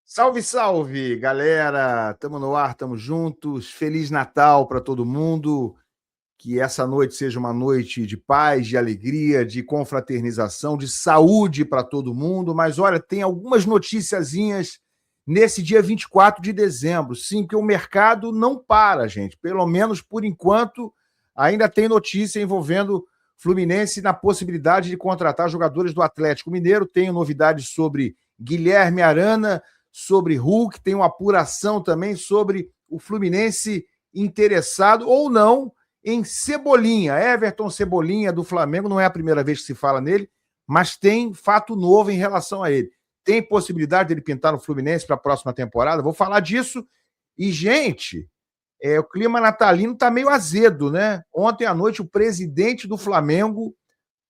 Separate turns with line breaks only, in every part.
Salve, salve, galera! Tamo no ar, tamo juntos. Feliz Natal para todo mundo. Que essa noite seja uma noite de paz, de alegria, de confraternização, de saúde para todo mundo. Mas olha, tem algumas noticiazinhas nesse dia 24 de dezembro. Sim, que o mercado não para, gente. Pelo menos por enquanto, ainda tem notícia envolvendo Fluminense na possibilidade de contratar jogadores do Atlético Mineiro. Tenho novidades sobre Guilherme Arana, sobre Hulk, tem uma apuração também sobre o Fluminense interessado ou não em Cebolinha. Everton Cebolinha do Flamengo, não é a primeira vez que se fala nele, mas tem fato novo em relação a ele. Tem possibilidade dele pintar no Fluminense para a próxima temporada? Vou falar disso. E, gente, o clima natalino está meio azedo, né? Ontem à noite o presidente do Flamengo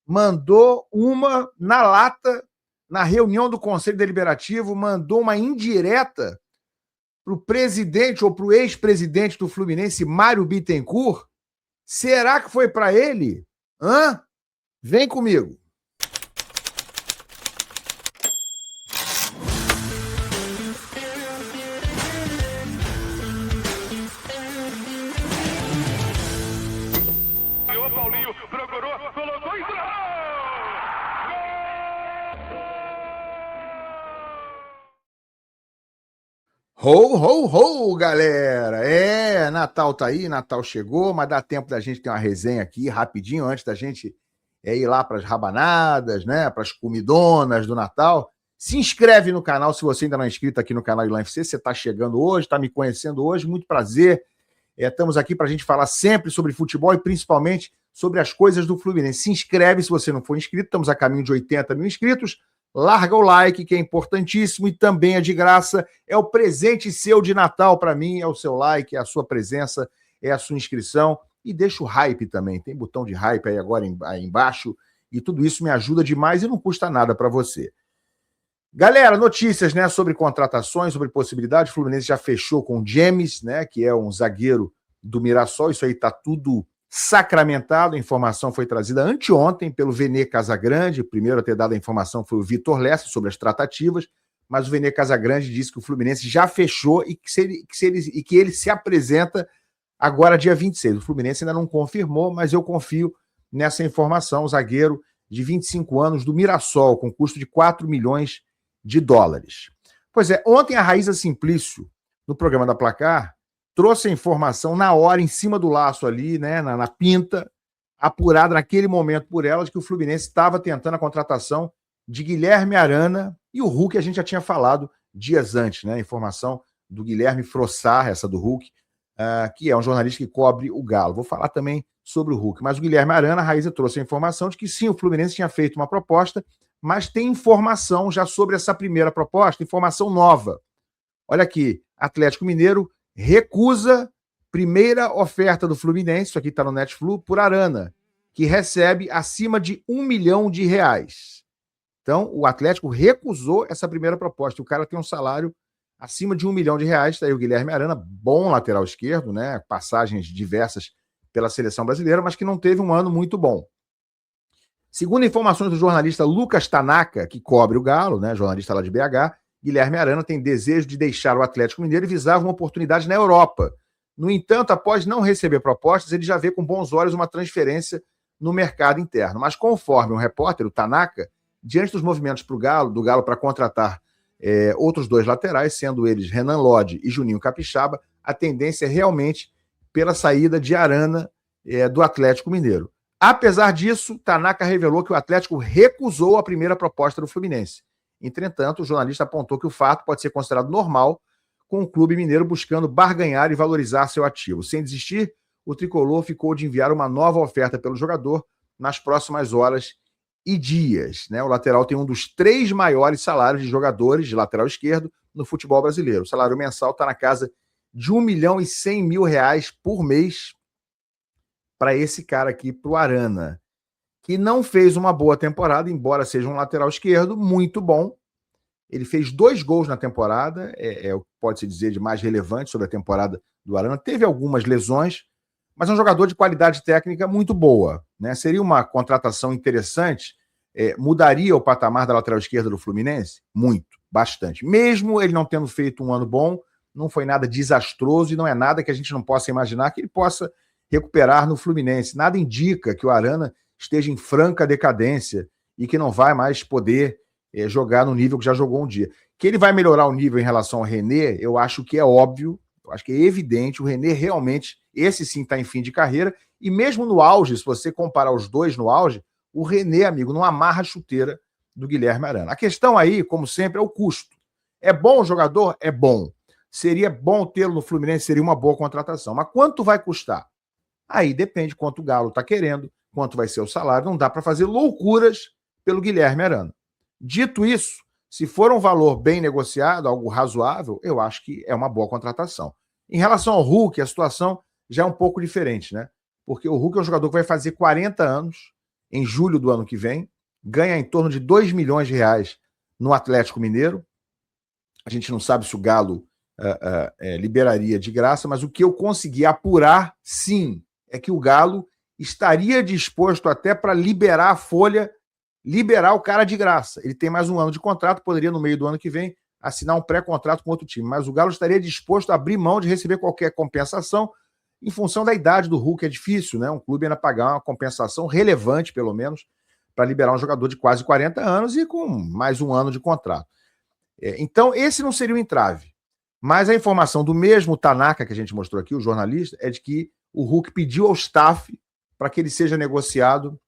mandou uma na lata na reunião do Conselho Deliberativo, mandou uma indireta para o presidente ou para o ex-presidente do Fluminense, Mário Bittencourt. Será que foi para ele? Vem comigo.
O Paulinho procurou, colocou e
Ho, galera! Natal tá aí, Natal chegou, mas dá tempo da gente ter uma resenha aqui rapidinho antes da gente ir lá para as rabanadas, né? Para as comidonas do Natal. Se inscreve no canal se você ainda não é inscrito aqui no canal Ilan FC. Você está chegando hoje, está me conhecendo hoje, muito prazer. Estamos aqui para a gente falar sempre sobre futebol e principalmente sobre as coisas do Fluminense. Se inscreve se você não for inscrito, estamos a caminho de 80 mil inscritos. Larga o like, que é importantíssimo e também é de graça. É o presente seu de Natal para mim, é o seu like, é a sua presença, é a sua inscrição. E deixa o hype também, tem botão de hype aí agora aí embaixo. E tudo isso me ajuda demais e não custa nada para você. Galera, notícias, né, sobre contratações, sobre possibilidade. O Fluminense já fechou com o James, né, que é um zagueiro do Mirassol. Isso aí está tudo sacramentado. A informação foi trazida anteontem pelo Vene Casagrande. O primeiro a ter dado a informação foi o Vitor Lessa sobre as tratativas, mas o Vene Casagrande disse que o Fluminense já fechou e que ele se apresenta agora dia 26. O Fluminense ainda não confirmou, mas eu confio nessa informação. O zagueiro de 25 anos do Mirassol, com custo de 4 milhões de dólares. Pois é, ontem a Raíza Simplício, no programa da Placar, trouxe a informação na hora, em cima do laço ali, né, na pinta, apurada naquele momento por ela, de que o Fluminense estava tentando a contratação de Guilherme Arana e o Hulk, a gente já tinha falado dias antes, né, a informação do Guilherme Frossar, essa do Hulk, que é um jornalista que cobre o Galo. Vou falar também sobre o Hulk, mas o Guilherme Arana, a Raíza trouxe a informação de que sim, o Fluminense tinha feito uma proposta, mas tem informação já sobre essa primeira proposta, informação nova. Olha aqui, Atlético Mineiro recusa primeira oferta do Fluminense, isso aqui está no Netflix, por Arana, que recebe acima de R$1 milhão. Então, o Atlético recusou essa primeira proposta. O cara tem um salário acima de R$1 milhão. Está aí o Guilherme Arana, bom lateral esquerdo, né? Passagens diversas pela seleção brasileira, mas que não teve um ano muito bom. Segundo informações do jornalista Lucas Tanaka, que cobre o Galo, né? Jornalista lá de BH, Guilherme Arana tem desejo de deixar o Atlético Mineiro e visava uma oportunidade na Europa. No entanto, após não receber propostas, ele já vê com bons olhos uma transferência no mercado interno. Mas conforme um repórter, o Tanaka, diante dos movimentos do Galo para contratar outros dois laterais, sendo eles Renan Lodge e Juninho Capixaba, a tendência é realmente pela saída de Arana do Atlético Mineiro. Apesar disso, Tanaka revelou que o Atlético recusou a primeira proposta do Fluminense. Entretanto, o jornalista apontou que o fato pode ser considerado normal, com o clube mineiro buscando barganhar e valorizar seu ativo. Sem desistir, o tricolor ficou de enviar uma nova oferta pelo jogador nas próximas horas e dias. Né? O lateral tem um dos 3 maiores salários de jogadores de lateral esquerdo no futebol brasileiro. O salário mensal está na casa de R$1.100.000 por mês para esse cara aqui, para o Arana, que não fez uma boa temporada, embora seja um lateral esquerdo muito bom. Ele fez 2 gols na temporada, o que pode-se dizer de mais relevante sobre a temporada do Arana. Teve algumas lesões, mas é um jogador de qualidade técnica muito boa. Né? Seria uma contratação interessante, mudaria o patamar da lateral esquerda do Fluminense? Muito. bastante. Mesmo ele não tendo feito um ano bom, não foi nada desastroso e não é nada que a gente não possa imaginar que ele possa recuperar no Fluminense. Nada indica que o Arana esteja em franca decadência e que não vai mais poder jogar no nível que já jogou um dia. Que ele vai melhorar o nível em relação ao René, eu acho que é óbvio, eu acho que é evidente. O René realmente, esse sim está em fim de carreira, e mesmo no auge, se você comparar os dois no auge, o René, amigo, não amarra a chuteira do Guilherme Arana. A questão aí, como sempre, é o custo. É bom o jogador? É bom. Seria bom tê-lo no Fluminense, seria uma boa contratação. Mas quanto vai custar? Aí depende quanto o Galo está querendo, quanto vai ser o salário. Não dá para fazer loucuras pelo Guilherme Arana. Dito isso, se for um valor bem negociado, algo razoável, eu acho que é uma boa contratação. Em relação ao Hulk, a situação já é um pouco diferente, né? Porque o Hulk é um jogador que vai fazer 40 anos em julho do ano que vem, ganha em torno de 2 milhões de reais no Atlético Mineiro. A gente não sabe se o Galo liberaria de graça, mas o que eu consegui apurar, sim, é que o Galo estaria disposto até para liberar a folha, liberar o cara de graça. Ele tem mais um ano de contrato, poderia no meio do ano que vem assinar um pré-contrato com outro time, mas o Galo estaria disposto a abrir mão de receber qualquer compensação em função da idade do Hulk. É difícil, né? Um clube ainda pagar uma compensação relevante, pelo menos, para liberar um jogador de quase 40 anos e com mais um ano de contrato. Então, esse não seria o entrave. Mas a informação do mesmo Tanaka, que a gente mostrou aqui, o jornalista, é de que o Hulk pediu ao staff para que ele seja negociado,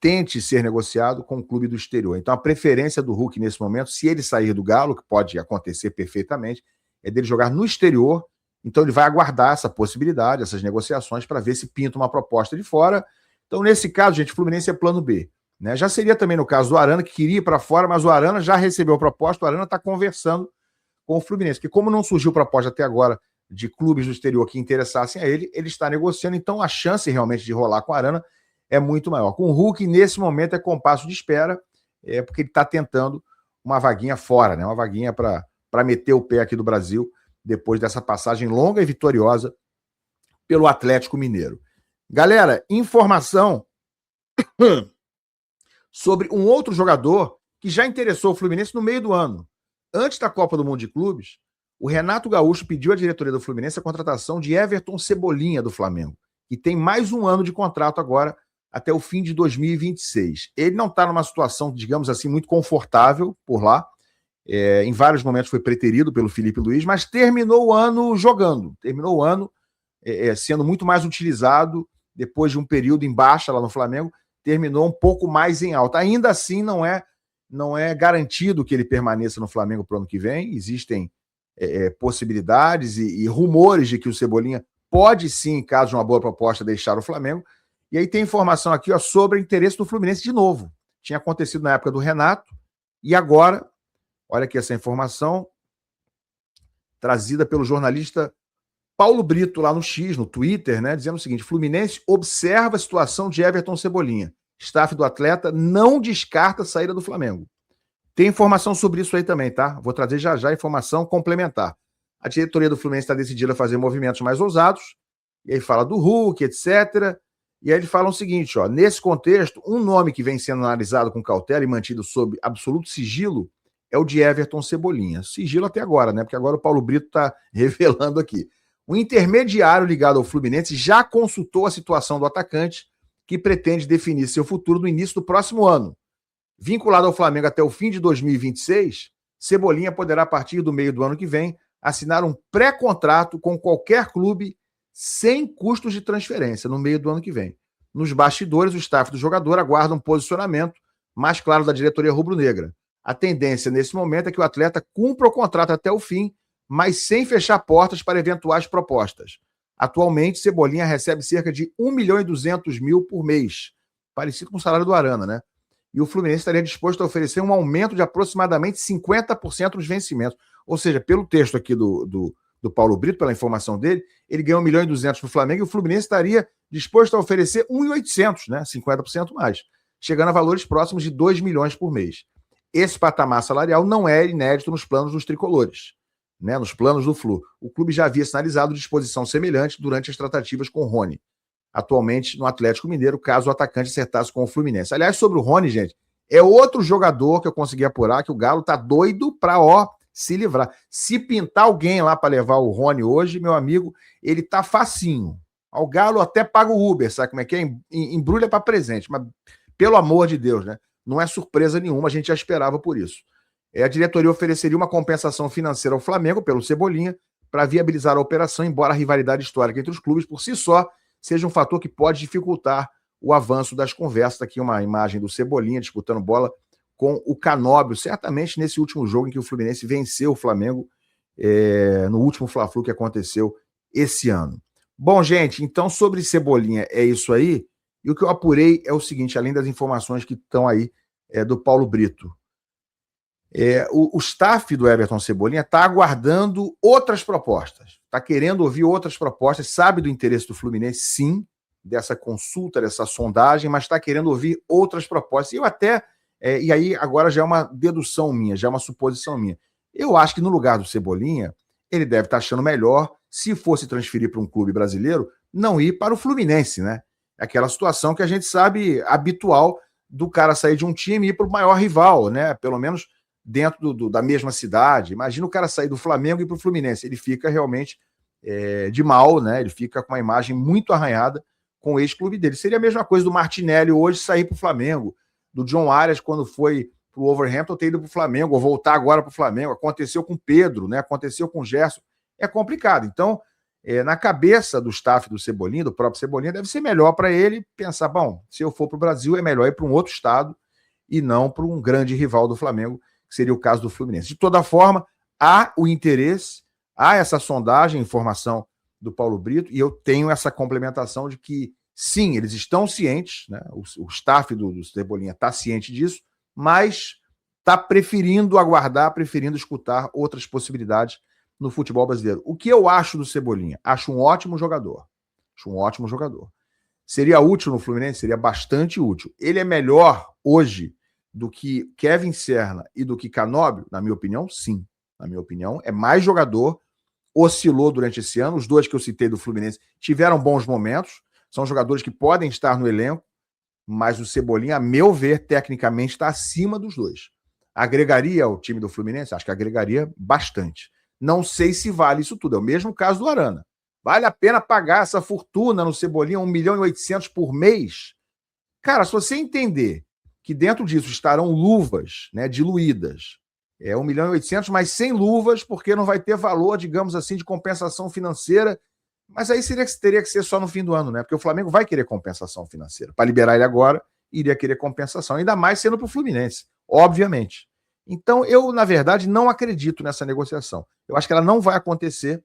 tente ser negociado com o clube do exterior. Então, a preferência do Hulk nesse momento, se ele sair do Galo, que pode acontecer perfeitamente, é dele jogar no exterior. Então, ele vai aguardar essa possibilidade, essas negociações, para ver se pinta uma proposta de fora. Então, nesse caso, gente, o Fluminense é plano B. Né? Já seria também no caso do Arana, que queria ir para fora, mas o Arana já recebeu a proposta, o Arana está conversando com o Fluminense, porque como não surgiu proposta até agora de clubes do exterior que interessassem a ele, ele está negociando, então a chance realmente de rolar com o Arana é muito maior. Com o Hulk, nesse momento, é compasso de espera, porque ele está tentando uma vaguinha fora, né? Uma vaguinha para meter o pé aqui do Brasil, depois dessa passagem longa e vitoriosa pelo Atlético Mineiro. Galera, informação sobre um outro jogador que já interessou o Fluminense no meio do ano. Antes da Copa do Mundo de Clubes, o Renato Gaúcho pediu à diretoria do Fluminense a contratação de Everton Cebolinha, do Flamengo, que tem mais um ano de contrato agora, até o fim de 2026. Ele não está numa situação, digamos assim, muito confortável por lá. Em vários momentos foi preterido pelo Felipe Luiz, mas terminou o ano jogando. Terminou o ano sendo muito mais utilizado, depois de um período em baixa lá no Flamengo, terminou um pouco mais em alta. Ainda assim, não é garantido que ele permaneça no Flamengo para o ano que vem. Existem possibilidades e rumores de que o Cebolinha pode sim, em caso de uma boa proposta, deixar o Flamengo. E aí tem informação aqui sobre o interesse do Fluminense de novo. Tinha acontecido na época do Renato e agora, olha aqui essa informação trazida pelo jornalista Paulo Brito lá no X, no Twitter, né, dizendo o seguinte: Fluminense observa a situação de Everton Cebolinha. Staff do atleta não descarta a saída do Flamengo. Tem informação sobre isso aí também, tá? Vou trazer já já informação complementar. A diretoria do Fluminense está decidida a fazer movimentos mais ousados, e aí fala do Hulk, etc. E aí ele fala o seguinte, ó, nesse contexto, um nome que vem sendo analisado com cautela e mantido sob absoluto sigilo é o de Everton Cebolinha. Sigilo até agora, né? Porque agora o Paulo Brito está revelando aqui. O intermediário ligado ao Fluminense já consultou a situação do atacante, que pretende definir seu futuro no início do próximo ano. Vinculado ao Flamengo até o fim de 2026, Cebolinha poderá, a partir do meio do ano que vem, assinar um pré-contrato com qualquer clube sem custos de transferência no meio do ano que vem. Nos bastidores, o staff do jogador aguarda um posicionamento mais claro da diretoria rubro-negra. A tendência nesse momento é que o atleta cumpra o contrato até o fim, mas sem fechar portas para eventuais propostas. Atualmente, Cebolinha recebe cerca de 1.200.000 por mês, parecido com o salário do Arana, né? E o Fluminense estaria disposto a oferecer um aumento de aproximadamente 50% nos vencimentos. Ou seja, pelo texto aqui do Paulo Brito, pela informação dele, ele ganhou 1.200.000 no Flamengo e o Fluminense estaria disposto a oferecer 1.800.000, né? 50% mais, chegando a valores próximos de 2 milhões por mês. Esse patamar salarial não é inédito nos planos dos tricolores, né? Nos planos do Flu. O clube já havia sinalizado disposição semelhante durante as tratativas com o Rony, atualmente no Atlético Mineiro, caso o atacante acertasse com o Fluminense. Aliás, sobre o Rony, gente, É outro jogador que eu consegui apurar que o Galo tá doido para se livrar. Se pintar alguém lá para levar o Rony hoje, meu amigo, ele tá facinho. O Galo até paga o Uber, sabe como é que é? Embrulha para presente, mas pelo amor de Deus, né? Não é surpresa nenhuma, a gente já esperava por isso. A diretoria ofereceria uma compensação financeira ao Flamengo pelo Cebolinha para viabilizar a operação, embora a rivalidade histórica entre os clubes por si só seja um fator que pode dificultar o avanço das conversas. Aqui uma imagem do Cebolinha disputando bola com o Canóbio, certamente nesse último jogo em que o Fluminense venceu o Flamengo, no último Fla-Flu que aconteceu esse ano. Bom, gente, então sobre Cebolinha é isso aí, e o que eu apurei é o seguinte, além das informações que estão aí do Paulo Brito. O staff do Everton Cebolinha está aguardando outras propostas, está querendo ouvir outras propostas, sabe do interesse do Fluminense, sim, dessa consulta, dessa sondagem, mas está querendo ouvir outras propostas. E eu até, e aí agora já é uma dedução minha, já é uma suposição minha. Eu acho que no lugar do Cebolinha, ele deve estar achando melhor, se fosse transferir para um clube brasileiro, não ir para o Fluminense, né? Aquela situação que a gente sabe habitual do cara sair de um time e ir para o maior rival, né? Pelo menos dentro da mesma cidade. Imagina o cara sair do Flamengo e ir para o Fluminense. Ele fica realmente de mal, né? Ele fica com uma imagem muito arranhada com o ex-clube dele. Seria a mesma coisa do Martinelli hoje sair para o Flamengo, do John Arias quando foi para o Wolverhampton ter ido para o Flamengo, ou voltar agora para o Flamengo. Aconteceu com o Pedro, né? Aconteceu com o Gerson. É complicado. Então, na cabeça do staff do Cebolinha, do próprio Cebolinha, deve ser melhor para ele pensar, bom, se eu for para o Brasil, é melhor ir para um outro estado e não para um grande rival do Flamengo, que seria o caso do Fluminense. De toda forma, há o interesse, há essa sondagem, informação do Paulo Brito, e eu tenho essa complementação de que, sim, eles estão cientes, né? O staff do Cebolinha está ciente disso, mas está preferindo aguardar, preferindo escutar outras possibilidades no futebol brasileiro. O que eu acho do Cebolinha? Acho um ótimo jogador. Acho um ótimo jogador. Seria útil no Fluminense? Seria bastante útil. Ele é melhor hoje do que Kevin Serna e do que Canóbio? Na minha opinião, sim. Na minha opinião, é mais jogador, oscilou durante esse ano. Os dois que eu citei do Fluminense tiveram bons momentos, são jogadores que podem estar no elenco, mas o Cebolinha, a meu ver, tecnicamente está acima dos dois. Agregaria ao time do Fluminense? Acho que agregaria bastante. Não sei se vale isso tudo. É o mesmo caso do Arana. Vale a pena pagar essa fortuna no Cebolinha, 1.800.000 por mês? Cara, se você entender que dentro disso estarão luvas, né, diluídas, 1.800.000, mas sem luvas, porque não vai ter valor, digamos assim, de compensação financeira. Mas aí teria que ser só no fim do ano, né? Porque o Flamengo vai querer compensação financeira. Para liberar ele agora, iria querer compensação, ainda mais sendo para o Fluminense, obviamente. Então, eu, na verdade, não acredito nessa negociação. Eu acho que ela não vai acontecer,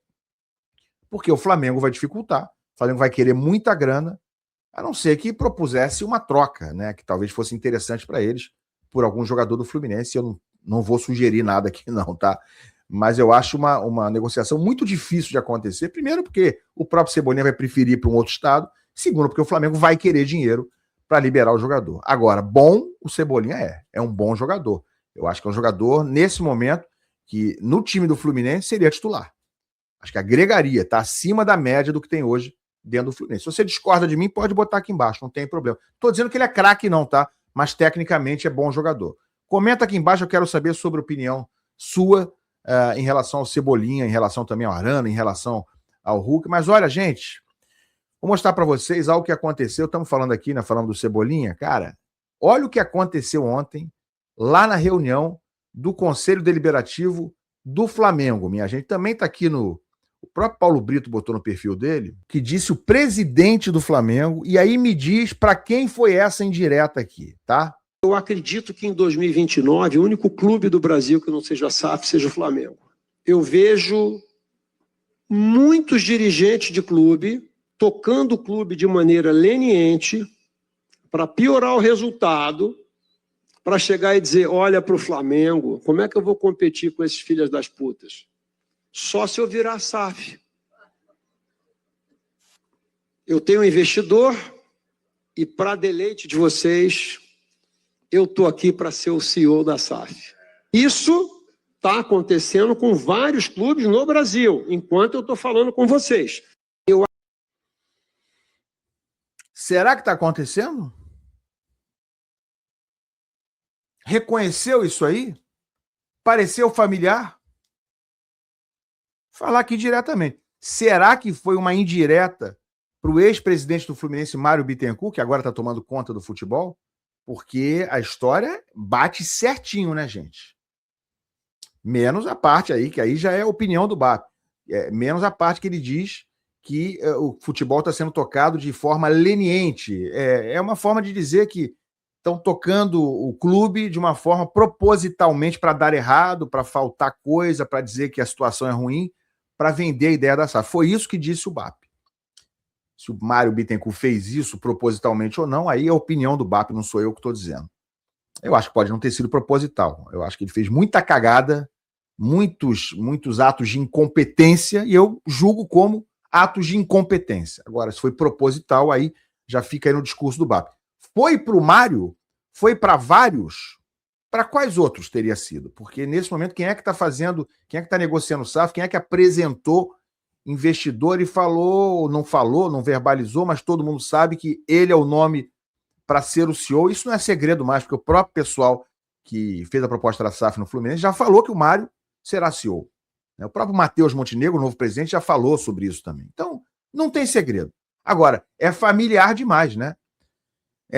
porque o Flamengo vai dificultar, o Flamengo vai querer muita grana, a não ser que propusesse uma troca, né? Que talvez fosse interessante para eles, por algum jogador do Fluminense. Eu não vou sugerir nada aqui, não, tá? Mas eu acho uma negociação muito difícil de acontecer. Primeiro, porque o próprio Cebolinha vai preferir para um outro estado. Segundo, porque o Flamengo vai querer dinheiro para liberar o jogador. Agora, bom, o Cebolinha é um bom jogador. Eu acho que é um jogador, nesse momento, que no time do Fluminense seria titular. Acho que agregaria, está acima da média do que tem hoje dentro do Fluminense. Se você discorda de mim, pode botar aqui embaixo, não tem problema. Estou dizendo que ele é craque não, tá? Mas tecnicamente é bom jogador. Comenta aqui embaixo, eu quero saber sobre a opinião sua em relação ao Cebolinha, em relação também ao Arana, em relação ao Hulk. Mas olha, gente, vou mostrar para vocês algo que aconteceu. Estamos falando aqui, né? Falando do Cebolinha. Cara, olha o que aconteceu ontem lá na reunião do Conselho Deliberativo do Flamengo. Minha gente também está aqui no... O próprio Paulo Brito botou no perfil dele, que disse o presidente do Flamengo, e aí me diz para quem foi essa indireta aqui, tá?
Eu acredito que em 2029 o único clube do Brasil que não seja SAF seja o Flamengo. Eu vejo muitos dirigentes de clube tocando o clube de maneira leniente para piorar o resultado, para chegar e dizer, olha para o Flamengo, como é que eu vou competir com esses filhos das putas? Só se eu virar SAF. Eu tenho um investidor e, para deleite de vocês, eu estou aqui para ser o CEO da SAF. Isso está acontecendo com vários clubes no Brasil, enquanto eu estou falando com vocês.
Será que está acontecendo? Reconheceu isso aí? Pareceu familiar? Falar aqui diretamente. Será que foi uma indireta para o ex-presidente do Fluminense, Mário Bittencourt, que agora está tomando conta do futebol? Porque a história bate certinho, né, gente? Menos a parte aí, que aí já é a opinião do BAP. Menos a parte que ele diz que o futebol está sendo tocado de forma leniente. É uma forma de dizer que estão tocando o clube de uma forma propositalmente para dar errado, para faltar coisa, para dizer que a situação é ruim, para vender a ideia da SAF. Foi isso que disse o BAP. Se o Mário Bittencourt fez isso propositalmente ou não, aí é a opinião do BAP, não sou eu que estou dizendo. Eu acho que pode não ter sido proposital. Eu acho que ele fez muita cagada, muitos atos de incompetência, e eu julgo como atos de incompetência. Agora, se foi proposital, aí já fica aí no discurso do BAP. Foi para o Mário? Foi para vários? Para quais outros teria sido? Porque nesse momento, quem é que está fazendo, quem é que está negociando o SAF, quem é que apresentou investidor e falou, não verbalizou, mas todo mundo sabe que ele é o nome para ser o CEO. Isso não é segredo mais, porque o próprio pessoal que fez a proposta da SAF no Fluminense já falou que o Mário será CEO. O próprio Matheus Montenegro, o novo presidente, já falou sobre isso também. Então, não tem segredo. Agora, é familiar demais, né?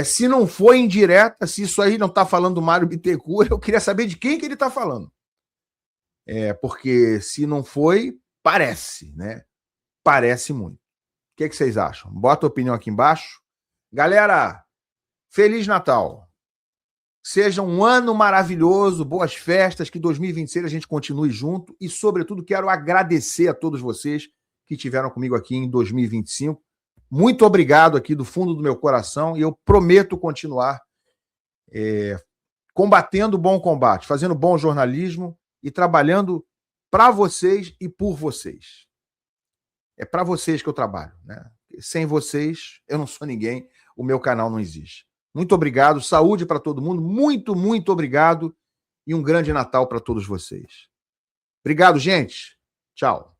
Se não foi indireta, se isso aí não está falando do Mário Bittencourt, eu queria saber de quem que ele está falando. Porque se não foi, parece, né? Parece muito. O que vocês acham? Bota a opinião aqui embaixo. Galera, Feliz Natal. Seja um ano maravilhoso, boas festas, que 2026 a gente continue junto e, sobretudo, quero agradecer a todos vocês que estiveram comigo aqui em 2025. Muito obrigado aqui do fundo do meu coração e eu prometo continuar combatendo o bom combate, fazendo bom jornalismo e trabalhando para vocês e por vocês. É para vocês que eu trabalho, né? Sem vocês, eu não sou ninguém, o meu canal não existe. Muito obrigado, saúde para todo mundo, muito obrigado e um grande Natal para todos vocês. Obrigado, gente. Tchau.